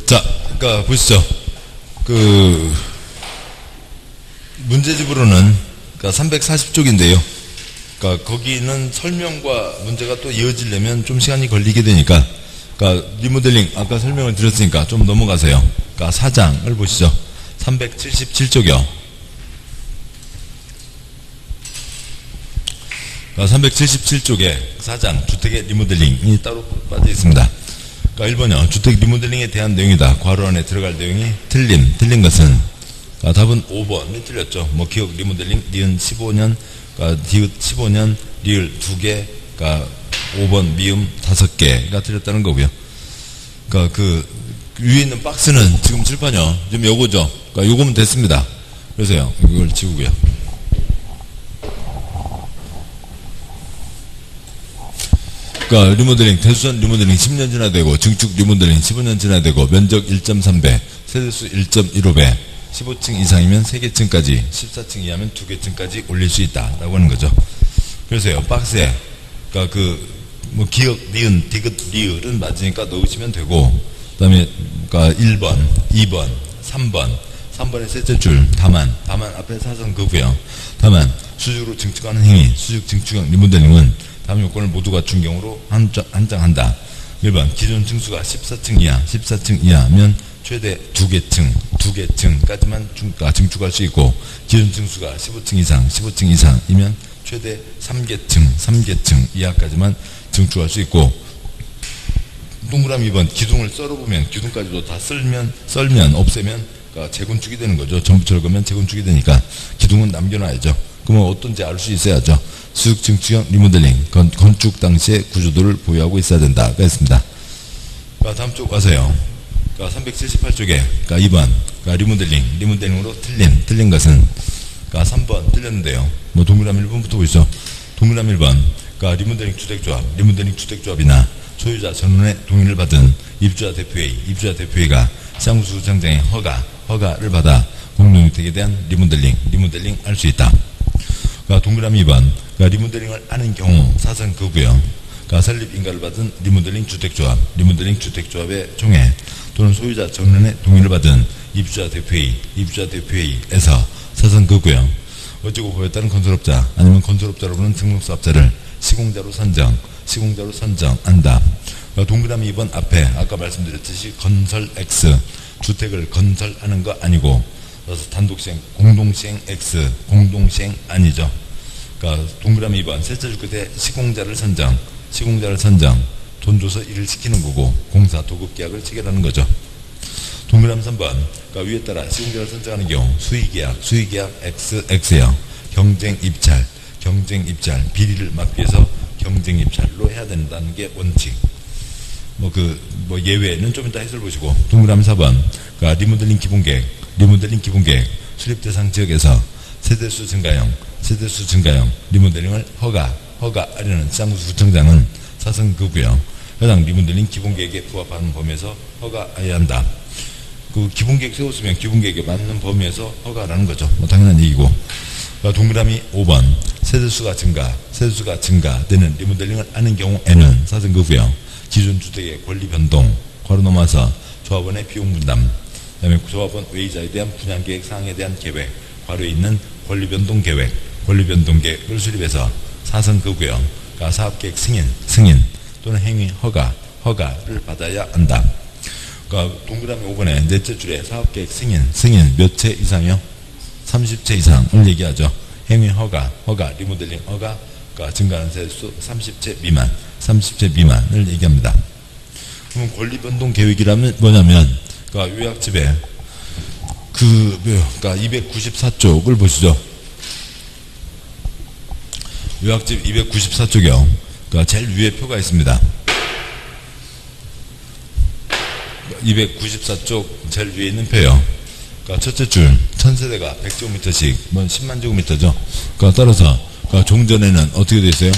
자, 그러니까 보시죠. 그 문제집으로는 그러니까 340쪽인데요. 그러니까 거기는 설명과 문제가 또 이어지려면 좀 시간이 걸리게 되니까, 그러니까 리모델링 아까 설명을 드렸으니까 좀 넘어가세요. 그러니까 4장을 보시죠. 377쪽이요. 그러니까 377쪽에 4장 주택의 리모델링이 따로 빠져 있습니다. 그러니까 1번이요. 주택 리모델링에 대한 내용이다. 괄호 안에 들어갈 내용이 틀린 것은, 그러니까 답은 5번이 틀렸죠. 뭐 기억 리모델링 니은 15년, 그러니까 디귿 15년, 리을 2개, 그러니까 5번 미음 5개가 틀렸다는 거고요. 그러니까 그 위에 있는 박스는 지금 칠판이요. 지금 요거죠. 그러니까 요거면 됐습니다. 그래서요. 이걸 지우고요. 그러니까 리모델링, 대수전 리모델링 10년 지나야 되고, 증축 리모델링 15년 지나야 되고, 면적 1.3배, 세대수 1.15배, 15층 이상이면 3개층까지, 14층 이하면 2개층까지 올릴 수 있다라고 하는 거죠. 그래서요, 박스에, 그러니까 뭐 기억, 니은, 디귿, 리을은 맞으니까 넣으시면 되고, 그 다음에, 그러니까 1번, 2번, 3번의 셋째 줄, 다만 앞에 사선 그고요. 다만, 수직으로 증축하는 행위, 수직 증축형 리모델링은 다음 요건을 모두 갖춘 경우로 한정한다. 1번, 기존 층수가 14층 이하면 최대 2개층까지만 증축할 수 있고, 기존 층수가 15층 이상이면 최대 3개층 이하까지만 증축할 수 있고, 동그라미 2번, 기둥을 썰어보면, 기둥까지도 다 썰면, 없애면, 그러니까 재건축이 되는 거죠. 전부 철거면 재건축이 되니까, 기둥은 남겨놔야죠. 그러면 어떤지 알 수 있어야죠. 수직 증축형 리모델링, 건축 당시의 구조도를 보유하고 있어야 된다가 있습니다. 그러니까 다음 쪽 가세요. 그러니까 378쪽에, 그러니까 2번, 그러니까 리모델링으로 틀린 것은, 그러니까 3번 틀렸는데요. 뭐 동그라미 1번부터 보시죠. 동그라미 1번, 그러니까 리모델링 주택조합이나 소유자 전원의 동의를 받은 입주자 대표회의가 시장구수장장의 허가를 받아 공동주택에 대한 리모델링 할 수 있다. 그러니까 동그라미 2번, 그러니까 리모델링을 하는 경우 사선 그고요. 그러니까 설립 인가를 받은 리모델링 주택조합의 총회 또는 소유자 전원의 동의를 받은 입주자 대표회의에서 사선 그고요. 어찌고 보였다는 건설업자 아니면 건설업자로 부르는 등록사업자를 시공자로 선정한다. 그러니까 동그라미 2번 앞에 아까 말씀드렸듯이 건설 X, 주택을 건설하는 거 아니고, 그래서 단독시행, 공동시행 X, 공동시행 아니죠. 그러니까 동그라미 2번 셋째 주 끝에 시공자를 선정, 돈 줘서 일을 시키는 거고, 공사 도급계약을 체결하는 거죠. 동그라미 3번, 그러니까 위에 따라 시공자를 선정하는 경우 수의계약 XX, 경쟁입찰, 비리를 막기 위해서 경쟁입찰로 해야 된다는 게 원칙. 예외는 좀 이따 해설 보시고, 동그라미 4번, 그러니까 리모델링 기본계획, 수립대상 지역에서 세대수 증가형, 리모델링을 허가하려는 시장구수구청장은 사선 그고요. 해당 리모델링 기본계획에 부합하는 범위에서 허가해야 한다. 그 기본계획 세웠으면 기본계획에 맞는 범위에서 허가라는 거죠. 뭐 당연한 얘기고. 그러니까 동그라미 5번, 세대수가 증가되는 리모델링을 하는 경우에는 사선 그고요. 기존 주택의 권리 변동, 괄호 넘어서 조합원의 비용 분담, 그다음에 조합원 외의자에 대한 분양계획 사항에 대한 계획, 괄호에 있는 권리 변동 계획을 수립해서 사선 그고요. 그러니까 사업계획 승인 또는 행위 허가를 받아야 한다. 그러니까 동그라미 5번에 넷째 줄에 사업계획 승인 몇 채 이상이요? 30채 이상을 얘기하죠. 행위 허가, 리모델링 허가, 그러니까 증가하는 세대수 30채 미만을 얘기합니다. 그러면 권리 변동 계획이라면 뭐냐면, 그러니까 요약집에 그러니까 294쪽을 보시죠. 요약집 294쪽이요. 그러니까 제일 위에 표가 있습니다. 294쪽 제일 위에 있는 표요. 그러니까 첫째 줄 1000세대가 100제곱미터씩, 10만 제곱미터죠. 그러니까 따라서 그러니까 종전에는 어떻게 되어 있어요?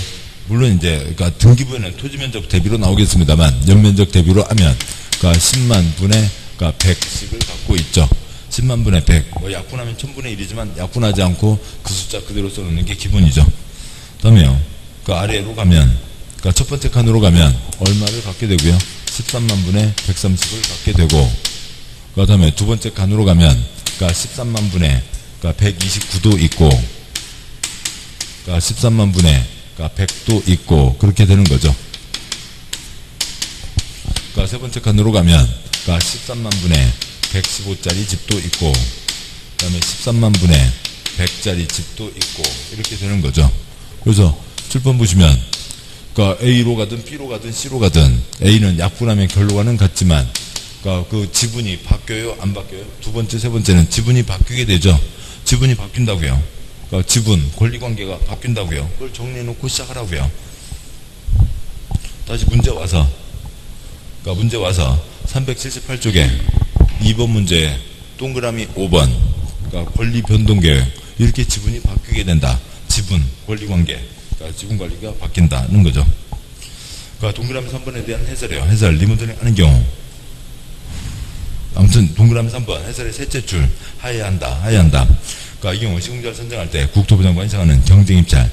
물론 이제 그러니까 등기부에는 토지면적 대비로 나오겠습니다만, 연면적 대비로 하면 그러니까 10만 분의 그러니까 100씩을 갖고 있죠. 10만 분의 100. 약분하면 1000분의 1이지만 약분하지 않고 그 숫자 그대로 써놓는 게 기본이죠. 그다음에요. 그 아래로 가면, 그러니까 첫 번째 칸으로 가면 얼마를 갖게 되고요. 13만 분의 130을 갖게 되고, 그 다음에 두 번째 칸으로 가면, 13만 분의, 129도 있고, 13만 분의, 100도 있고, 그렇게 되는 거죠. 세 번째 칸으로 가면, 13만 분의 115짜리 집도 있고, 그 다음에 13만 분의 100짜리 집도 있고, 이렇게 되는 거죠. 그래서 7번 보시면, A로 가든 B로 가든 C로 가든, A는 약분하면 결과는 같지만, 그 지분이 바뀌어요? 안 바뀌어요? 두 번째, 세 번째는 지분이 바뀌게 되죠. 지분이 바뀐다고요. 지분, 권리관계가 바뀐다고요. 그걸 정리해놓고 시작하라고요. 다시 문제 와서, 문제 와서 378쪽에 2번 문제에 동그라미 5번, 권리 변동 계획, 이렇게 지분이 바뀌게 된다. 지분, 권리관계, 지분 관리가 바뀐다는 거죠. 동그라미 3번에 대한 해설이에요. 해설, 리모델링 하는 경우. 아무튼 동그라미 3번 해설의 셋째 줄 하해야 한다. 이 경우 시공자를 선정할 때 국토부 장관이 정하는 경쟁입찰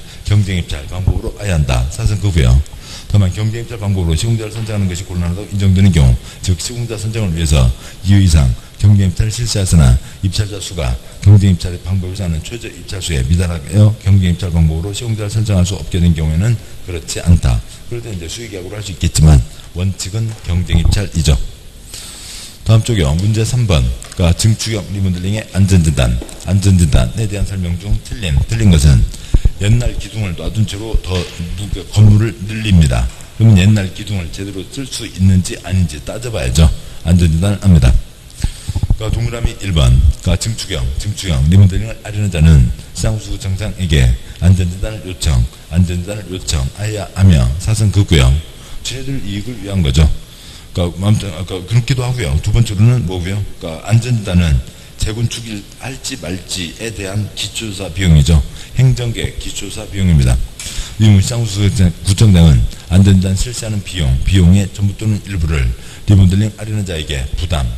방법으로 하해야 한다. 사선 그고요. 다만 경쟁입찰 방법으로 시공자를 선정하는 것이 곤란하다고 인정되는 경우, 즉 시공자 선정을 위해서 2회 이상 경쟁입찰을 실시하거나 입찰자 수가 경쟁입찰의 방법이지 않은 최저 입찰수에 미달하여 경쟁입찰 방법으로 시공자를 선정할 수 없게 된 경우에는 그렇지 않다. 그럴 때 이제 수의계약으로 할 수 있겠지만 원칙은 경쟁입찰이죠. 다음 쪽이요. 문제 3번. 증축형 리모델링의 안전진단에 대한 설명 중 틀린 것은 옛날 기둥을 놔둔 채로 더 건물을 늘립니다. 그러면 옛날 기둥을 제대로 쓸 수 있는지 아닌지 따져봐야죠. 안전진단을 합니다. 동그라미 1번. 증축형 리모델링을 하려는 자는 시장수구청장에게 안전진단을 요청하여 사선 그고요. 지네들 이익을 위한 거죠. 그렇기도 하고요. 두 번째로는 뭐고요? 안전진단은 재건축을 할지 말지에 대한 기초조사 비용이죠. 행정계획 기초조사 비용입니다. 시장수구청장은 안전진단 실시하는 비용의 전부 또는 일부를 리모델링 하려는 자에게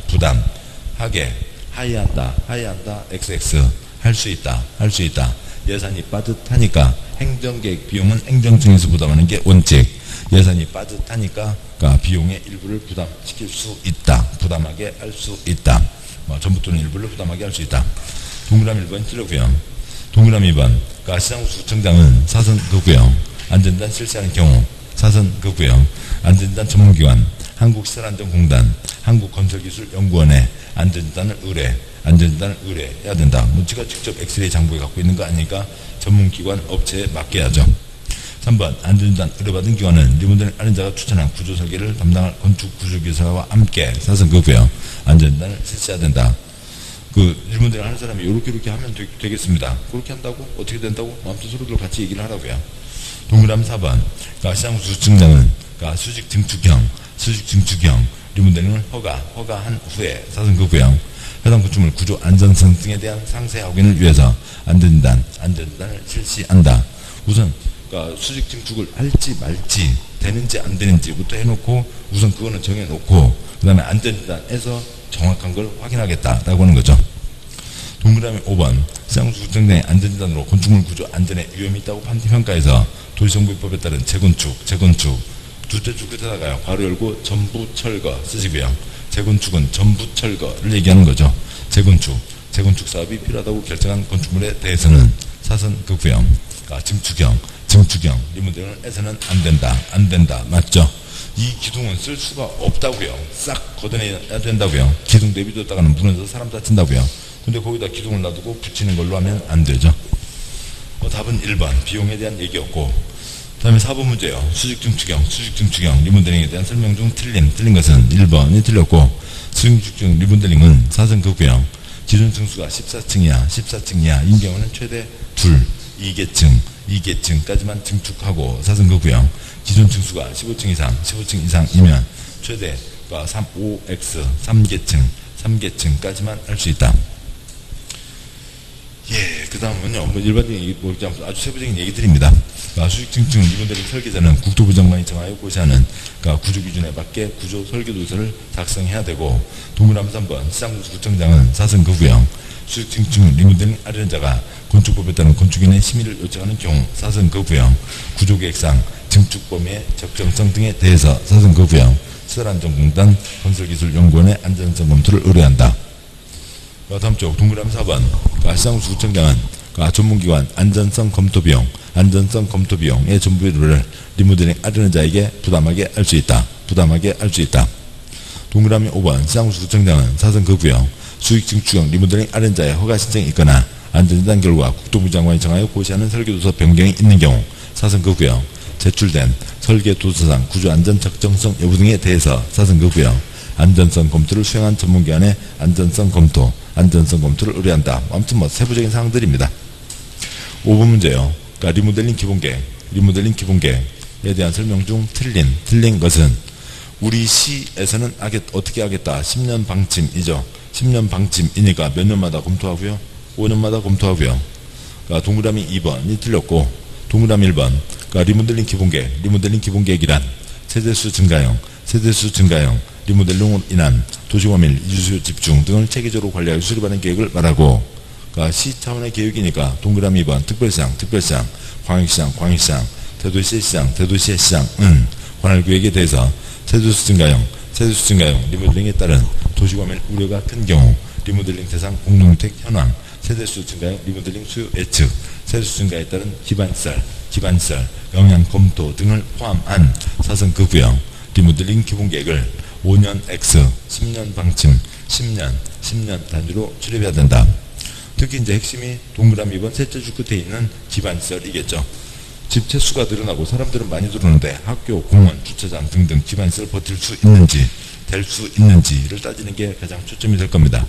부담하게 하해한다. XX 할 수 있다. 예산이 빠듯하니까 행정계획 비용은 행정청에서 부담하는 게 원칙. 예산이 빠듯하니까 비용의 일부를 부담시킬 수 있다. 부담하게 할 수 있다. 전부 또는 일부를 부담하게 할 수 있다. 동그라미 1번 틀렸고요. 동그라미 2번. 시장수구청장은 사선 그고요. 안전진단 실시하는 경우 사선 그고요. 안전진단 전문기관 한국시설안전공단 한국건설기술연구원에 안전진단을 의뢰해야 된다. 제가 직접 엑스레이 장부에 갖고 있는 거 아니니까 전문기관 업체에 맡겨야죠. 3번. 안전진단 의뢰받은 기관은 리모델링 하는 자가 추천한 구조설계를 담당할 건축구조기사와 함께 사선 그고요. 안전진단을 실시해야 된다. 리모델링 하는 사람이 이렇게 하면 되겠습니다. 그렇게 한다고? 어떻게 된다고? 아무튼 서로들 같이 얘기를 하라고요. 동그라미 4번. 시장수구청장은 수직 증축형 리모델링을 허가한 후에 사선 그고요. 해당 건축물 구조 안전성 등에 대한 상세 확인을 위해서 안전진단을 실시한다. 우선 수직 증축을 할지 말지 되는지 안 되는지부터 해놓고 우선 그거는 정해놓고 그 다음에 안전진단에서 정확한 걸 확인하겠다라고 하는 거죠. 동그라미 5번. 시장수구청장의 안전진단으로 건축물 구조 안전에 위험이 있다고 평가해서 도시정비법에 따른 재건축 두째 줄 끝에다가요. 괄호 열고 전부 철거 쓰시고요. 재건축은 전부 철거를 얘기하는 거죠. 재건축 사업이 필요하다고 결정한 건축물에 대해서는 사선 그고요. 증축형 리모델링을 해서는 안 된다. 맞죠? 이 기둥은 쓸 수가 없다고요. 싹 걷어내야 된다고요. 기둥 내비뒀다가는 무너져서 사람 다친다고요. 근데 거기다 기둥을 놔두고 붙이는 걸로 하면 안 되죠. 답은 1번 비용에 대한 얘기였고, 다음에 4번 문제요. 수직 증축형 리모델링에 대한 설명 중 틀린 것은 1번이 틀렸고, 수직 증축형 리모델링은 사선 그고요. 기존 층수가 14층이야 인 경우는 최대 2계층까지만 증축하고 사선 그고요. 기존 층수가 15층 이상이면 최대 5X 3계층까지만 할 수 있다. 그 다음은요, 일반적인 얘기, 아주 세부적인 얘기들입니다. 수직 증축 리모델링 설계자는 국토부 장관이 정하여 고시하는 구조 기준에 맞게 구조 설계 도서를 작성해야 되고, 동그라미 3번. 시장수구청장은 사선 그고요. 수직 증축 리모델링 하려는 자가 건축법에 따른 건축인의 심의를 요청하는 경우 사선 그고요. 구조계획상 증축 범위의 적정성 등에 대해서 사전 거부형 수달안전공단 건설기술연구원의 안전성 검토를 의뢰한다. 다음 쪽 동그라미 4번 시장구청장은 전문기관 안전성 검토 비용의 전부를 리모델링 하려는 자에게 부담하게 할 수 있다. 동그라미 5번 시장구청장은 사전 거부형 수익 증축형 리모델링 하려는 자의 허가 신청이 있거나 안전진단 결과 국토부 장관이 정하여 고시하는 설계도서 변경이 있는 경우 사전 거부형 제출된 설계도서상 구조안전 적정성 여부 등에 대해서 사전 거부형 안전성 검토를 수행한 전문기관의 안전성 검토를 의뢰한다. 아무튼 세부적인 사항들입니다. 5번 문제요. 리모델링 기본계획에 대한 설명 중 틀린 것은 우리 시에서는 어떻게 하겠다. 10년 방침이죠. 10년 방침이니까 몇 년마다 검토하고요. 5년마다 검토하고요. 동그라미 2번이 틀렸고 동그라미 1번 리모델링 기본계획이란 세대수 증가형 리모델링으로 인한 도시화밀, 이주수요 집중 등을 체계적으로 관리하여 수립하는 계획을 말하고 시 차원의 계획이니까 동그라미 2번 특별시장, 광역시장, 대도시의 시장은 관할 계획에 대해서 세대수 증가형 리모델링에 따른 도시화밀 우려가 큰 경우 리모델링 대상 공동주택 현황, 세대수 증가형 리모델링 수요 예측, 세대수 증가에 따른 기반시설 영향 검토 등을 포함한 사전 거부형 리모델링 기본계획을 5년 X, 10년 방침, 10년 단위로 수립해야 된다. 특히 이제 핵심이 동그라미 2번 셋째 줄 끝에 있는 기반시설이겠죠. 집 채수가 늘어나고 사람들은 많이 들어오는데 학교, 공원, 주차장 등등 기반시설 버틸 수 있는지, 될 수 있는지를 따지는 게 가장 초점이 될 겁니다.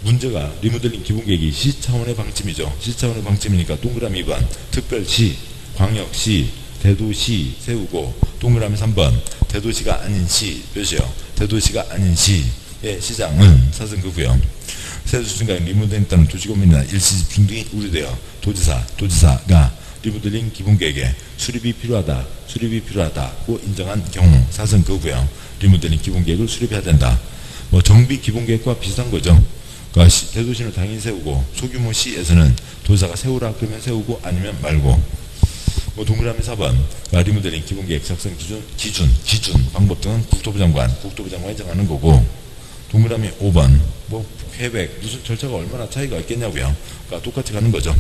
문제가 리모델링 기본계획이 시 차원의 방침이죠. 시 차원의 방침이니까 동그라미 2번 특별시, 광역시, 대도시 세우고 동그라미 3번 대도시가 아닌 시 몇이요? 대도시가 아닌 시의 시장은 사전 거부형 세대수 증가형 리모델링 따른 도시건물이나 일시집중 등이 우려되어 도지사가 리모델링 기본계획에 수립이 필요하다고 인정한 경우 사전 거부형 리모델링 기본계획을 수립해야 된다. 정비 기본계획과 비슷한 거죠. 대도시는 당연히 세우고 소규모 시에서는 도지사가 세우라 그러면 세우고 아니면 말고. 동그라미 4번 리모델링 기본계획 작성 기준 방법 등은 국토부 장관이 정하는 거고. 동그라미 5번 계획 무슨 절차가 얼마나 차이가 있겠냐고요. 똑같이 가는 거죠.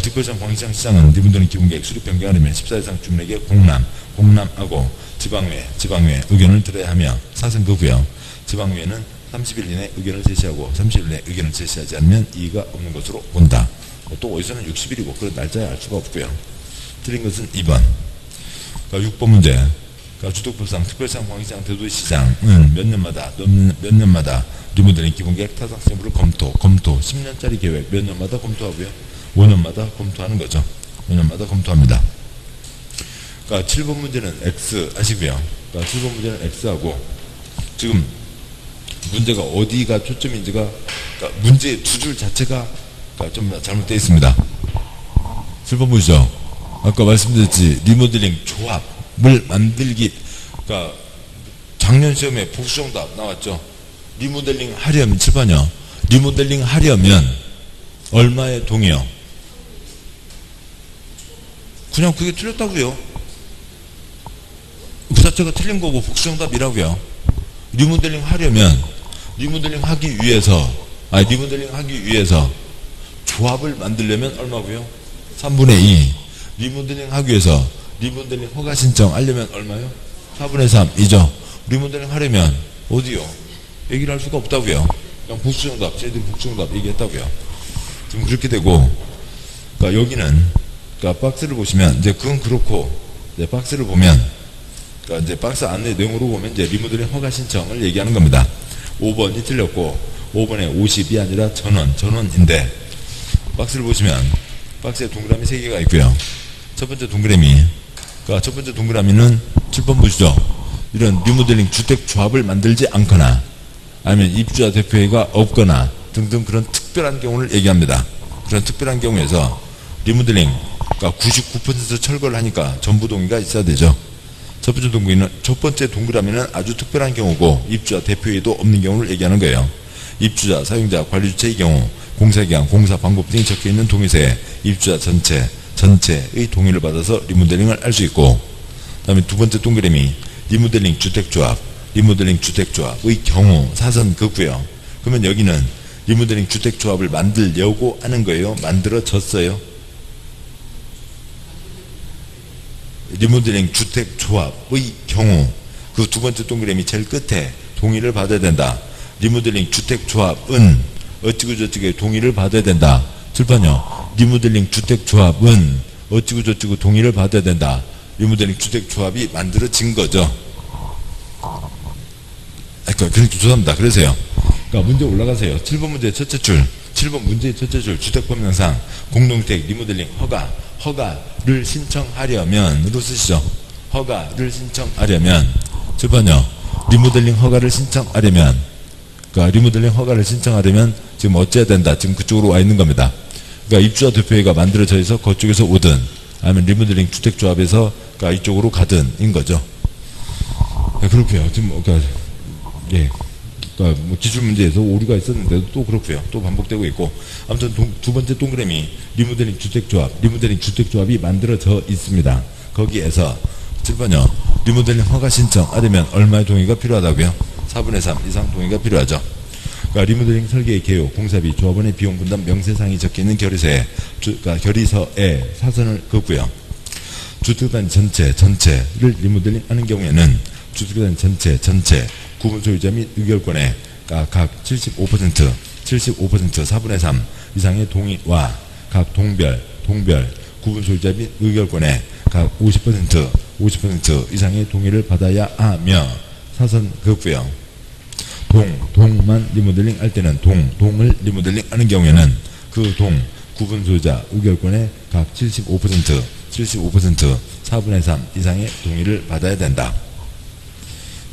특별시장, 광역시장, 시장은 리모델링 기본계획 수립 변경하려면 14일 이상 주민에게 공람하고 지방의회 의견을 들어야 하며 사전 거부형 지방의회는 30일 이내 의견을 제시하고 30일 내에 의견을 제시하지 않으면 이의가 없는 것으로 본다. 또 어디서는 60일이고 그런 날짜에 알 수가 없고요. 틀린 것은 2번. 6번 문제. 주택법상 특별시장, 광역시장, 대도시시장은 몇 년마다 리모델링 기본계획 타당성 여부를 검토 10년짜리 계획 몇 년마다 검토하고요. 5년마다 검토하는 거죠. 5년마다 검토합니다. 7번 문제는 X 하시고요. 7번 문제는 X하고 지금 문제가 어디가 초점인지가 문제의 두 줄 자체가 좀 잘못되어 있습니다. 7번 보시죠. 아까 말씀드렸지 리모델링 조합을 만들기 작년 시험에 복수정답 나왔죠. 리모델링 하려면 7번이요. 리모델링 하려면 얼마의 동의요? 그냥 그게 틀렸다고요. 그 자체가 틀린 거고 복수정답이라고요. 리모델링 하려면 리모델링 하기 위해서 조합을 만들려면 얼마고요? 3분의 2. 리모델링 하기 위해서 리모델링 허가 신청 하려면 얼마요? 4분의 3이죠. 리모델링 하려면 어디요? 얘기를 할 수가 없다고요. 그냥 복수정답, 저희들이 복수정답 얘기했다고요. 지금 그렇게 되고, 여기는 박스를 보시면 이제 그건 그렇고, 이제 박스를 보면, 이제 박스 안내 내용으로 보면 이제 리모델링 허가 신청을 얘기하는 겁니다. 5번이 틀렸고, 5번에 50이 아니라 전원인데, 박스를 보시면 박스에 동그라미 3개가 있고요. 첫 번째 동그라미는 7번 보시죠. 이런 리모델링 주택 조합을 만들지 않거나 아니면 입주자 대표회가 없거나 등등 그런 특별한 경우를 얘기합니다. 그런 특별한 경우에서 리모델링 99% 철거를 하니까 전부 동의가 있어야 되죠. 첫 번째 동그라미는 아주 특별한 경우고 입주자 대표회도 없는 경우를 얘기하는 거예요. 입주자, 사용자, 관리주체의 경우 공사기간, 공사 방법 등이 적혀있는 동의서에 입주자 전체, 전체의 동의를 받아서 리모델링을 할 수 있고, 다음에 두 번째 동그라미 리모델링 주택조합, 리모델링 주택조합의 경우 사선 긋고요. 그러면 여기는 리모델링 주택조합을 만들려고 하는 거예요? 만들어졌어요? 리모델링 주택조합의 경우 그 두 번째 동그라미 제일 끝에 동의를 받아야 된다. 리모델링 주택조합은 어찌고저찌고 동의를 받아야 된다. 칠판요. 리모델링 주택조합은 어찌고저찌고 동의를 받아야 된다. 리모델링 주택조합이 만들어진 거죠. 그렇게 죄송합니다. 그래서요. 그러니까 문제 올라가세요. 7번 문제 첫째 줄. 7번 문제의 첫째 줄. 주택법령상 공동주택 리모델링 허가를 신청하려면으로 쓰시죠. 허가를 신청하려면 7번요. 리모델링 허가를 신청하려면, 그러니까 리모델링 허가를 신청하려면 지금 어찌해야 된다. 지금 그쪽으로 와 있는 겁니다. 그러니까 입주자 대표회가 만들어져 있어 그쪽에서 오든 아니면 리모델링 주택조합에서 그러니까 이쪽으로 가든 인 거죠. 네, 그렇고요. 지금 그러니까 예. 그러니까 뭐 기출 문제에서 오류가 있었는데도 또 그렇고요. 또 반복되고 있고. 아무튼 두 번째 동그라미 리모델링 주택조합이 만들어져 있습니다. 거기에서 7번요. 리모델링 허가 신청하려면 얼마의 동의가 필요하다고요? 4분의 3 이상 동의가 필요하죠. 그러니까 리모델링 설계의 개요, 공사비, 조합원의 비용 분담 명세사항이 적혀있는 그러니까 결의서에 사선을 긋고요. 주택단지 전체를 리모델링 하는 경우에는 주택단지 전체 구분 소유자 및 의결권에 각 75% 4분의 3 이상의 동의와 각 동별 구분 소유자 및 의결권에 각 50% 이상의 동의를 받아야 하며 사선 긋고요. 동만 리모델링 할 때는 동을 리모델링 하는 경우에는 그 구분 소유자 의결권에 각 75% 4분의 3 이상의 동의를 받아야 된다.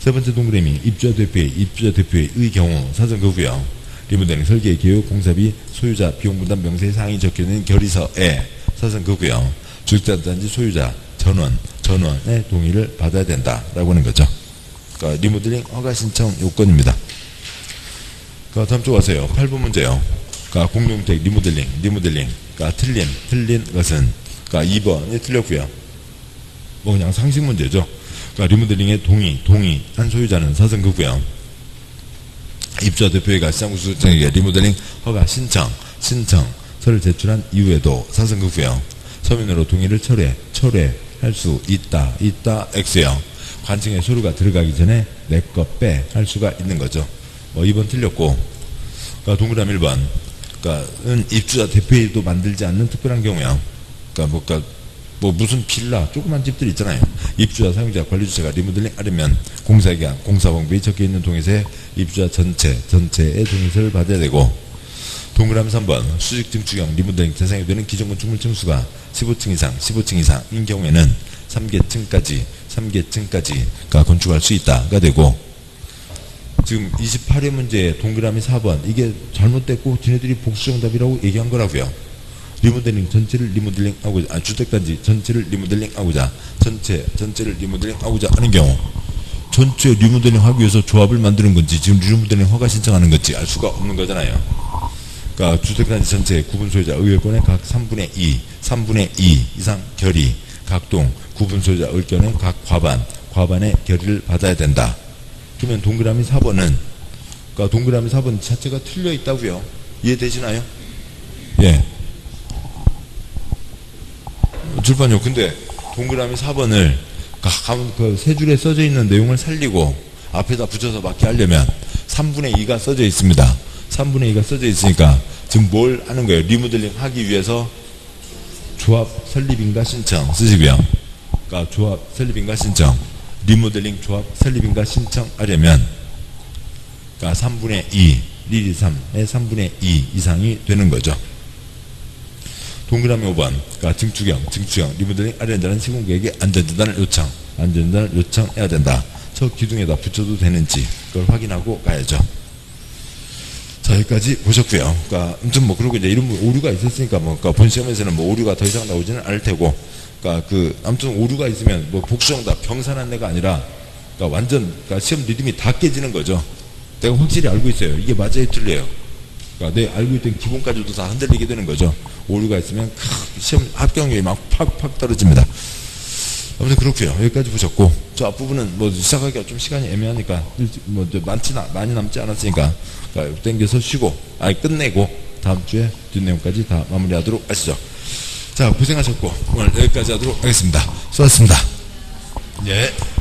세 번째 동그라미 입주자 대표회의 경우 사선 긋고요. 리모델링 설계 개요 공사비 소유자 비용 분담 명세 사항이 적혀있는 결의서에 사선 긋고요. 주택단지 소유자 전원의 동의를 받아야 된다라고 하는 거죠. 그러니까 리모델링 허가 신청 요건입니다. 그러니까 다음 쪽 가세요. 8번 문제요. 그러니까 공동주택 리모델링 그러니까 틀린 것은 그러니까 2번이 틀렸고요. 뭐 그냥 상식 문제죠. 그러니까 리모델링의 동의한 소유자는 사선 긋고요. 입주자 대표회가 시장구수청에게 리모델링 허가 신청서를 제출한 이후에도 사선 긋고요. 서면으로 동의를 철회할 수 있다 X요. 관청에 서류가 들어가기 전에 내 것 빼 할 수가 있는 거죠. 2번 틀렸고, 그러니까 동그라미 1번 그러니까는 입주자 대표회의도 만들지 않는 특별한 경우야. 그러니까 뭐 무슨 빌라 조그만 집들 있잖아요. 입주자 사용자 관리주체가 리모델링 하려면 공사기간 공사방법이 적혀있는 동의서에 입주자 전체의 동의서를 받아야 되고, 동그라미 3번 수직 증축형 리모델링 대상이 되는 기존건축물 층수가 15층 이상인 경우에는 3계층까지 건축할 수 있다가 되고, 지금 28회 문제 동그라미 4번 이게 잘못됐고 지네들이 복수정답이라고 얘기한 거라고요. 리모델링 전체를 리모델링하고자 주택단지 전체를 리모델링하고자 전체를 리모델링하고자 하는 경우 전체 리모델링 하기 위해서 조합을 만드는 건지 지금 리모델링 허가 신청하는 건지 알 수가 없는 거잖아요. 그러니까 주택단지 전체 구분 소유자 의결권의 각 3분의 2 이상 결의 각동 구분 소유자 의결권의 각 과반의 결의를 받아야 된다. 그러면 동그라미 4번은 그러니까 동그라미 4번 자체가 틀려 있다고요. 이해되시나요? 예. 줄판요. 근데 동그라미 4번을 그 세 줄에 써져 있는 내용을 살리고 앞에다 붙여서 맞게 하려면 3분의 2가 써져 있습니다. 3분의 2가 써져 있으니까 지금 뭘 하는 거예요? 리모델링 하기 위해서 조합 설립인가 신청 쓰시고요. 그러니까 조합 설립인가 신청 리모델링 조합 설립인가 신청하려면 그러니까 3분의 2 1, 2, 3의 3분의 2 이상이 되는 거죠. 동그라미 5번 그러니까 증축형 리모델링 하려는 자는 시공계획에 안전진단을 요청해야 된다. 저 기둥에다 붙여도 되는지 그걸 확인하고 가야죠. 자, 여기까지 보셨고요. 그러니까 아무튼 뭐 그리고 이제 이런 오류가 있었으니까 뭐 그러니까 본 시험에서는 뭐 오류가 더 이상 나오지는 않을 테고, 그러니까 아무튼 오류가 있으면 뭐 복수정답 경산한 애가 아니라 그러니까 완전 그러니까 시험 리듬이 다 깨지는 거죠. 내가 확실히 알고 있어요. 이게 맞아요, 틀려요. 그러니까 내 알고 있던 기본까지도 다 흔들리게 되는 거죠. 오류가 있으면 시험 합격률이 막 팍팍 떨어집니다. 아무튼 그렇고요. 여기까지 보셨고, 저 앞부분은 뭐 시작하기가 좀 시간이 애매하니까 뭐 많이 남지 않았으니까 땡겨서 쉬고 끝내고 다음 주에 뒷내용까지 다 마무리하도록 하시죠. 자, 고생하셨고 오늘 여기까지 하도록 하겠습니다. 수고하셨습니다. 예.